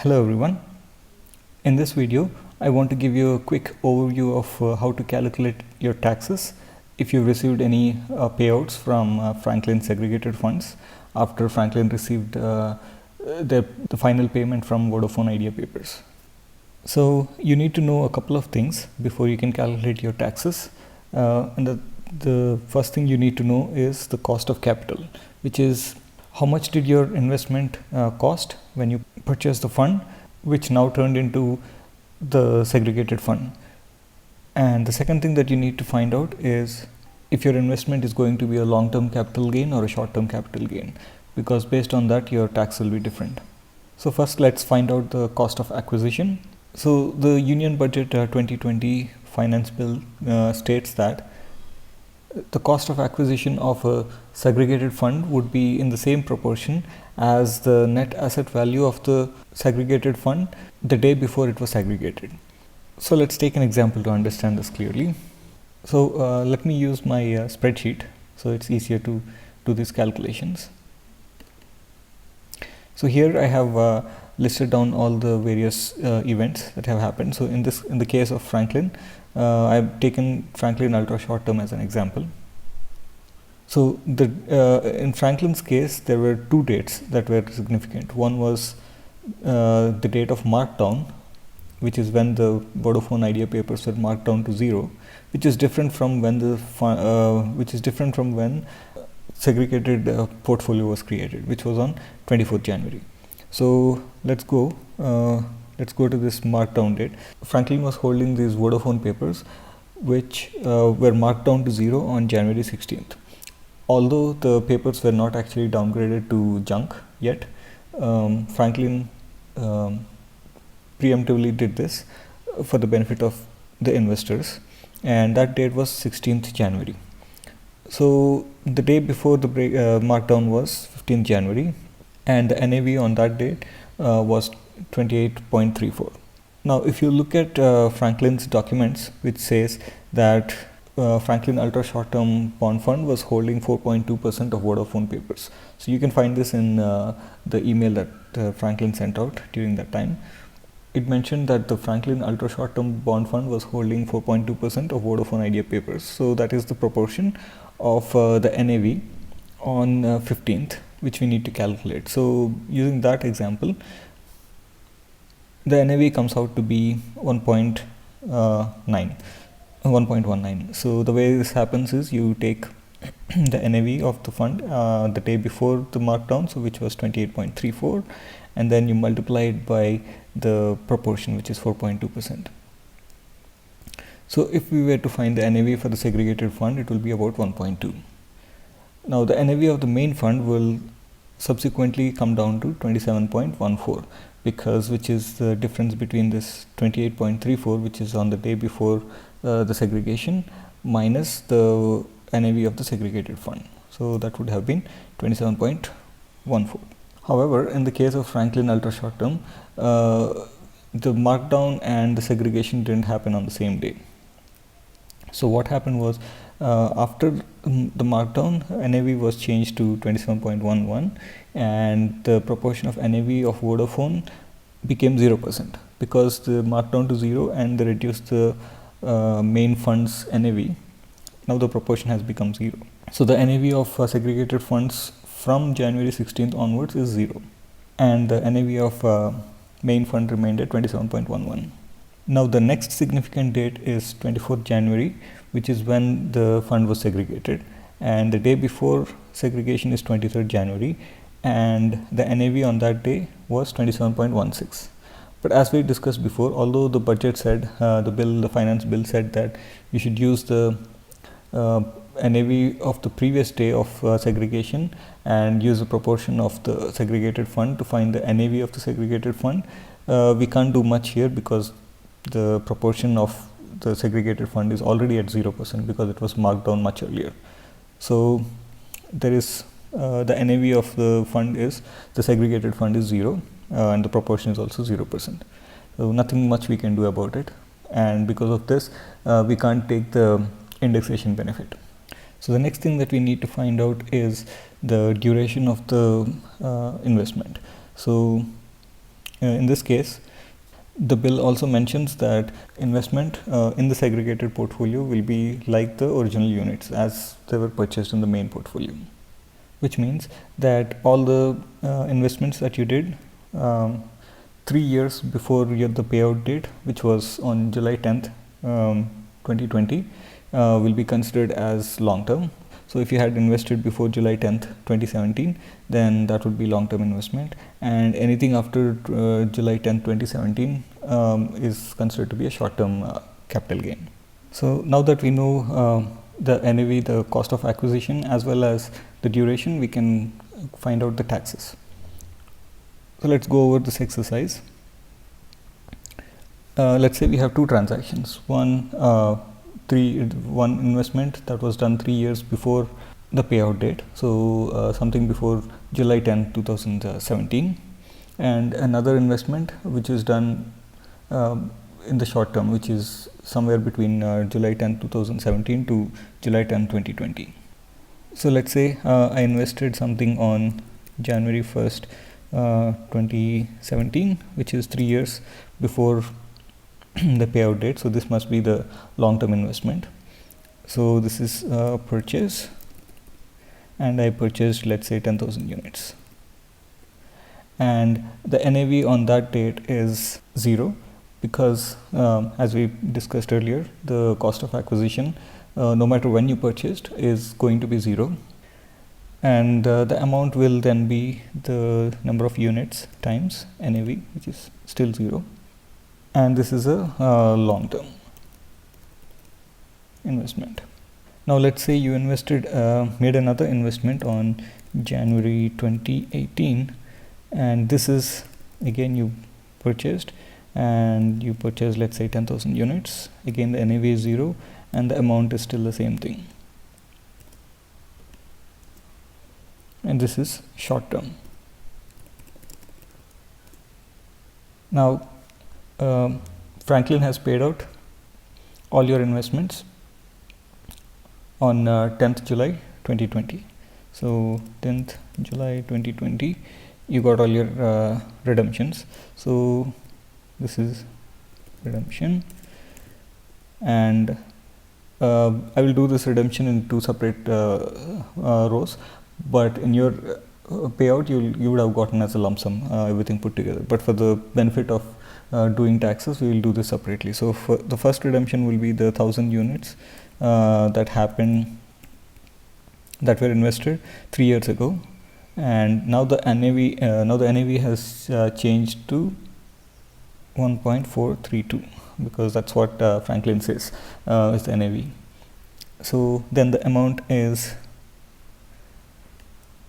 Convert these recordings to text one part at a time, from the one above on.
Hello everyone. In this video, I want to give you a quick overview of how to calculate your taxes if you received any payouts from Franklin segregated funds after Franklin received the final payment from Vodafone Idea Papers. So you need to know a couple of things before you can calculate your taxes. And the first thing you need to know is the cost of capital, which is how much did your investment cost when you purchased the fund, which now turned into the segregated fund. And the second thing that you need to find out is if your investment is going to be a long-term capital gain or a short-term capital gain, because based on that your tax will be different. So first let's find out the cost of acquisition. So the Union Budget 2020 Finance Bill states that the cost of acquisition of a segregated fund would be in the same proportion as the net asset value of the segregated fund the day before it was segregated. So let's take an example to understand this clearly. So let me use my spreadsheet so it's easier to do these calculations. So here I have listed down all the various events that have happened. So in the case of Franklin, I've taken Franklin Ultra Short Term as an example. So in Franklin's case, there were two dates that were significant. One was the date of markdown, which is when the Vodafone Idea Papers were marked down to 0, which is different from when segregated portfolio was created, which was on 24th January. So let's go to this markdown date. Franklin was holding these Vodafone papers, which were marked down to 0 on January 16th. Although the papers were not actually downgraded to junk yet, Franklin preemptively did this for the benefit of the investors, and that date was 16th January. So the day before the markdown was 15th January, and the NAV on that date was 28.34. Now if you look at Franklin's documents, which says that Franklin Ultra Short Term Bond Fund was holding 4.2% of Vodafone papers. So you can find this in the email that Franklin sent out during that time. It mentioned that the Franklin Ultra Short Term Bond Fund was holding 4.2% of Vodafone Idea papers. So that is the proportion of the NAV on 15th, which we need to calculate. So using that example, the NAV comes out to be 1.19. So the way this happens is you take the NAV of the fund the day before the markdown, so which was 28.34, and then you multiply it by the proportion, which is 4.2%. So if we were to find the NAV for the segregated fund, it will be about 1.2. Now the NAV of the main fund will subsequently come down to 27.14, which is the difference between this 28.34, which is on the day before the segregation, minus the NAV of the segregated fund. So that would have been 27.14. However, in the case of Franklin Ultra Short Term, the markdown and the segregation didn't happen on the same day. So what happened was, after the markdown, NAV was changed to 27.11, and the proportion of NAV of Vodafone became 0%, because the markdown to 0 and they reduced the main fund's NAV. Now the proportion has become 0. So the NAV of segregated funds from January 16th onwards is 0, and the NAV of main fund remained at 27.11. Now the next significant date is 24th January, which is when the fund was segregated, and the day before segregation is 23rd January, and the NAV on that day was 27.16. But as we discussed before, although the budget said, the finance bill said that you should use the NAV of the previous day of segregation and use the proportion of the segregated fund to find the NAV of the segregated fund, we can't do much here because the proportion of the segregated fund is already at 0% because it was marked down much earlier. So there is the NAV of the fund is, the segregated fund is 0, and the proportion is also 0%. So nothing much we can do about it, and because of this we can't take the indexation benefit. So the next thing that we need to find out is the duration of the investment. So in this case, the bill also mentions that investment in the segregated portfolio will be like the original units as they were purchased in the main portfolio, which means that all the investments that you did 3 years before the payout date, which was on July 10th, 2020, will be considered as long term. So if you had invested before July 10th, 2017, then that would be long-term investment, and anything after July 10th, 2017 is considered to be a short-term capital gain. So now that we know the NAV, the cost of acquisition, as well as the duration, we can find out the taxes. So let's go over this exercise. Let's say we have two transactions. One investment that was done 3 years before the payout date, so something before July 10, 2017, and another investment which is done in the short term, which is somewhere between July 10, 2017 to July 10, 2020. So let's say I invested something on January 1st, 2017, which is 3 years before the payout date. So this must be the long-term investment. So this is a purchase, and I purchased, let's say, 10,000 units, and the NAV on that date is 0, because as we discussed earlier, the cost of acquisition, no matter when you purchased, is going to be 0, and the amount will then be the number of units times NAV, which is still 0. And this is a long-term investment. Now let's say you made another investment on January 2018, and this is again you purchased, and you purchased, let's say, 10,000 units. Again the NAV is 0, and the amount is still the same thing, and this is short-term. Now Franklin has paid out all your investments on 10th July 2020. So 10th July 2020, you got all your redemptions. So this is redemption, and I will do this redemption in 2 separate rows, but in your payout you would have gotten as a lump sum everything put together, but for the benefit of doing taxes, we will do this separately. So for the first redemption will be the 1,000 units that were invested 3 years ago, and now the NAV has changed to 1.432, because that's what Franklin says is the NAV. So then the amount is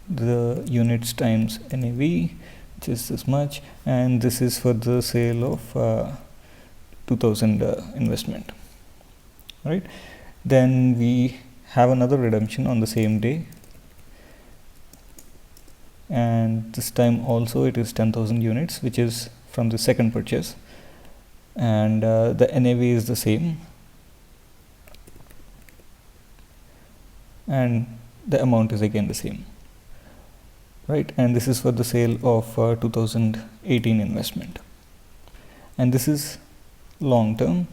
the units times NAV, which is this much, and this is for the sale of 2000 investment, right? Then we have another redemption on the same day, and this time also it is 10,000 units, which is from the second purchase, and the NAV is the same, and the amount is again the same, right? And this is for the sale of 2018 investment, and this is long term,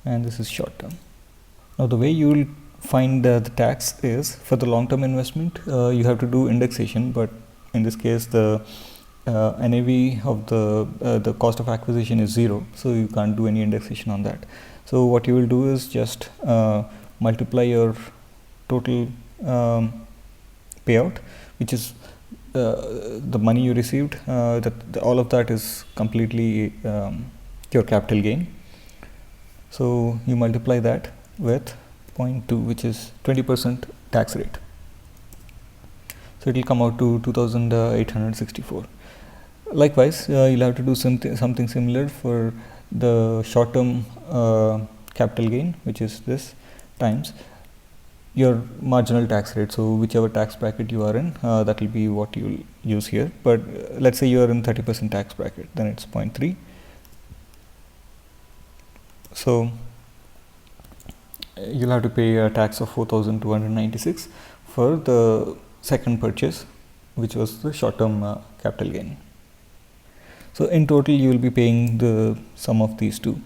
and this is short term. Now the way you will find the tax is, for the long term investment you have to do indexation, but in this case the NAV of the cost of acquisition is 0, so you can't do any indexation on that. So what you will do is just multiply your total payout, which is the money you received, all of that is completely your capital gain. So you multiply that with 0.2, which is 20% tax rate. So it will come out to 2,864. Likewise, you'll have to do something similar for the short-term capital gain, which is this, times your marginal tax rate. So whichever tax bracket you are in, that will be what you will use here. But let's say you are in 30% tax bracket, then it's 0.3. So you'll have to pay a tax of 4,296 for the second purchase, which was the short-term capital gain. So in total you will be paying the sum of these two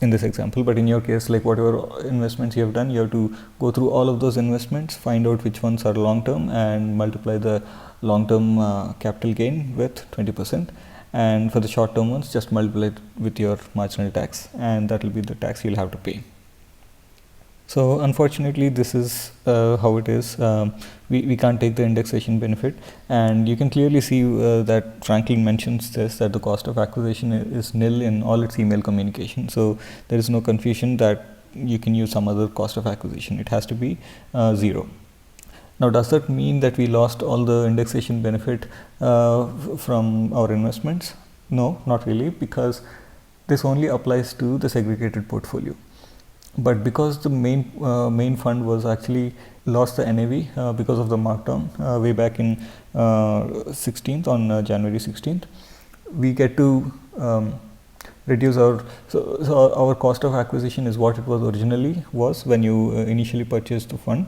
in this example. But in your case, like whatever investments you have done, you have to go through all of those investments, find out which ones are long term, and multiply the long term capital gain with 20%. And for the short term ones, just multiply it with your marginal tax, and that will be the tax you'll have to pay. So unfortunately, this is how it is. We can't take the indexation benefit, and you can clearly see that Franklin mentions this, that the cost of acquisition is nil in all its email communication. So there is no confusion that you can use some other cost of acquisition. It has to be 0. Now, does that mean that we lost all the indexation benefit from our investments? No, not really, because this only applies to the segregated portfolio. But because the main fund was actually lost the NAV because of the markdown way back in 16th on January 16th, we get to reduce our so our cost of acquisition is what it was originally was when you initially purchased the fund,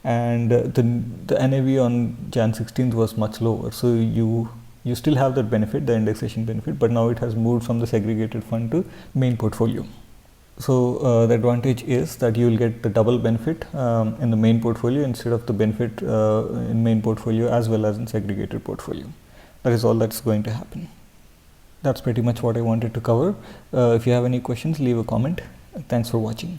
and the NAV on Jan 16th was much lower. So you still have that benefit, the indexation benefit, but now it has moved from the segregated fund to main portfolio. So the advantage is that you will get the double benefit in the main portfolio instead of the benefit in main portfolio as well as in segregated portfolio. That is all that's going to happen. That's pretty much what I wanted to cover. If you have any questions, leave a comment. Thanks for watching.